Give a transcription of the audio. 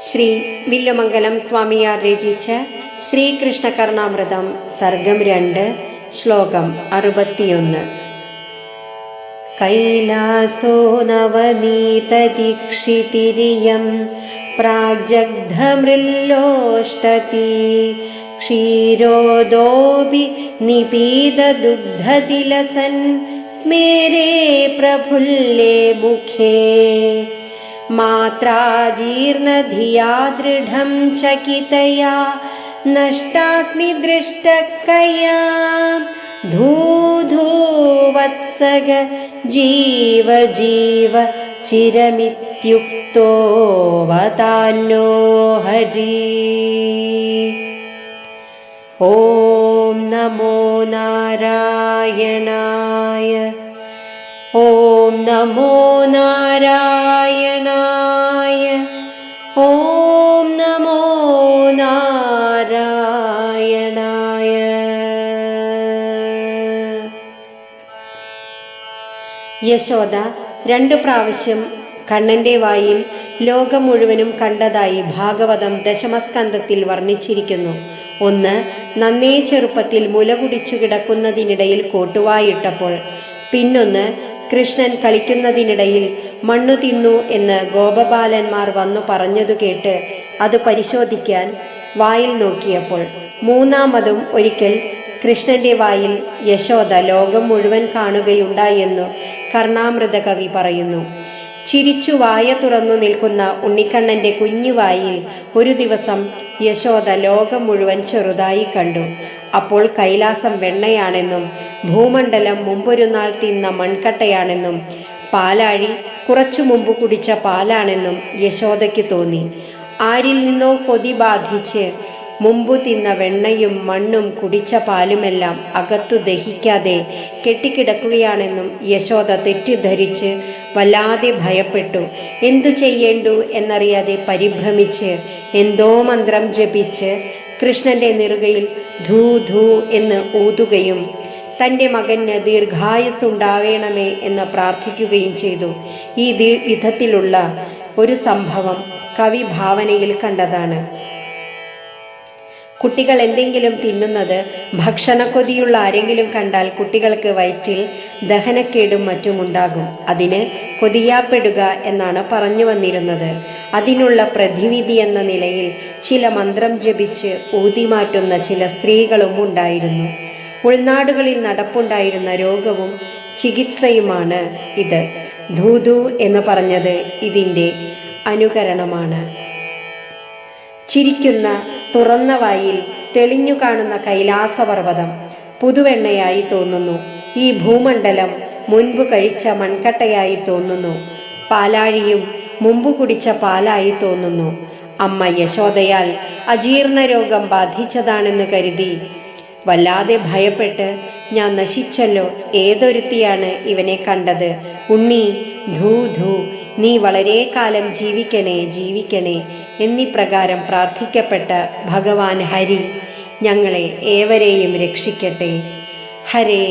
ശ്രീ വില്ലുമംഗലം സ്വാമിയാർ രചിച്ച ശ്രീകൃഷ്ണ കർണാമൃതം സർഗം 2 ശ്ലോകം 61. കൈലാസോ നവനീതദീക്ഷിതിരിയം പ്രാഗ്ജഗ്ധമൃല്ലോഷ്ടതി ക്ഷീരോദോപി നിപീതദുഗ്ധതിലസൻ സ്മേരേ പ്രഫുല്ലേ മുഖേ മാത്രാജീർണധിയാ ദൃഢം ചകിതയാ നഷ്ടാസ്മി ദൃഷ്ടകയാ ധൂധൂവത്സഗ ജീവ ജീവ ചിരമിത്യുക്തോ വതാന്നോ ഹരി. ഓം നമോ നാരായണായ. ഓം നമോ നാരായണായ. ഓം നമോ നാരായണായ. യശോദ 2 പ്രാവശ്യം കണ്ണന്റെ വായിൽ ലോകം മുഴുവനും കണ്ടതായി ഭാഗവതം ദശമസ്കന്ധത്തിൽ വർണ്ണിച്ചിരിക്കുന്നു. 1. നന്നേ ചെറുപ്പത്തിൽ മുല കുടിച്ചു കിടക്കുന്നതിനിടയിൽ കോട്ടുവായിട്ടപ്പോൾ. പിന്നൊന്ന്, കൃഷ്ണൻ കളിക്കുന്നതിനിടയിൽ മണ്ണു തിന്നു എന്ന് ഗോപബാലന്മാർ വന്നു പറഞ്ഞതു കേട്ട് അത് പരിശോധിക്കാൻ വായിൽ നോക്കിയപ്പോൾ. 3ാമതും ഒരിക്കൽ കൃഷ്ണന്റെ വായിൽ യശോദ ലോകം മുഴുവൻ കാണുകയുണ്ടായെന്നു കർണാമൃത കവി പറയുന്നു. ചിരിച്ചു വായ തുറന്നു നിൽക്കുന്ന ഉണ്ണിക്കണ്ണന്റെ കുഞ്ഞുവായിൽ ഒരു ദിവസം യശോദ ലോകം മുഴുവൻ ചെറുതായി കണ്ടു. അപ്പോൾ കൈലാസം വെണ്ണയാണെന്നും ഭൂമണ്ഡലം മുമ്പൊരു നാൾ തിന്ന മൺകട്ടയാണെന്നും പാലാഴി കുറച്ചു മുമ്പ് കുടിച്ച പാലാണെന്നും യശോദയ്ക്ക് തോന്നി. ആരിൽ നിന്നോ കൊതി ബാധിച്ച് മുമ്പു തിന്ന വെണ്ണയും മണ്ണും കുടിച്ച പാലുമെല്ലാം അകത്തു ദഹിക്കാതെ കെട്ടിക്കിടക്കുകയാണെന്നും യശോദ തെറ്റിദ്ധരിച്ച് വല്ലാതെ ഭയപ്പെട്ടു. എന്തു ചെയ്യേണ്ടു എന്നറിയാതെ പരിഭ്രമിച്ച് എന്തോ മന്ത്രം ജപിച്ച് കൃഷ്ണന്റെ നെറുകയിൽ ധൂ ധൂ എന്ന് ഊതുകയും തൻ്റെ മകന് ദീർഘായുസ്സുണ്ടാവേണമേ എന്ന് പ്രാർത്ഥിക്കുകയും ചെയ്തു. ഈ വിധത്തിലുള്ള ഒരു സംഭവം കവി ഭാവനയിൽ കണ്ടതാണ്. കുട്ടികൾ എന്തെങ്കിലും തിന്നുന്നത് ഭക്ഷണക്കൊതിയുള്ള ആരെങ്കിലും കണ്ടാൽ കുട്ടികൾക്ക് വയറ്റിൽ ദഹനക്കേടും മറ്റുമുണ്ടാകും. അതിന് കൊതിയാപ്പെടുക എന്നാണ് പറഞ്ഞു വന്നിരുന്നത്. അതിനുള്ള പ്രതിവിധി എന്ന നിലയിൽ ചില മന്ത്രം ജപിച്ച് ഊതിമാറ്റുന്ന ചില സ്ത്രീകളും ഉണ്ടായിരുന്നു. ഉൾനാടുകളിൽ നടപ്പുണ്ടായിരുന്ന രോഗവും ചികിത്സയുമാണ് ഇത്. ധൂധു എന്ന് പറഞ്ഞത് ഇതിൻ്റെ അനുകരണമാണ്. ചിരിക്കുന്ന തുറന്ന വായിൽ തെളിഞ്ഞു കാണുന്ന കൈലാസപർവ്വതം പുതുവെണ്ണയായി തോന്നുന്നു. ഈ ഭൂമണ്ഡലം മുൻപ് കഴിച്ച മൺകട്ടയായി തോന്നുന്നു. പാലാഴിയും മുമ്പ് കുടിച്ച പാലായി തോന്നുന്നു. അമ്മ യശോദയാൽ അജീർണ രോഗം ബാധിച്ചതാണെന്ന് കരുതി വല്ലാതെ ഭയപ്പെട്ട് ഞാൻ നശിച്ചല്ലോ, ഏതൊരുത്തിയാണ് ഇവനെ കണ്ടത്, ഉണ്ണി ധൂ ധൂ, നീ വളരെ കാലം ജീവിക്കണേ ജീവിക്കണേ എന്നിപ്രകാരം പ്രാർത്ഥിക്കപ്പെട്ട ഭഗവാൻ ഹരി ഞങ്ങളെ ഏവരെയും രക്ഷിക്കട്ടെ. ഹരേ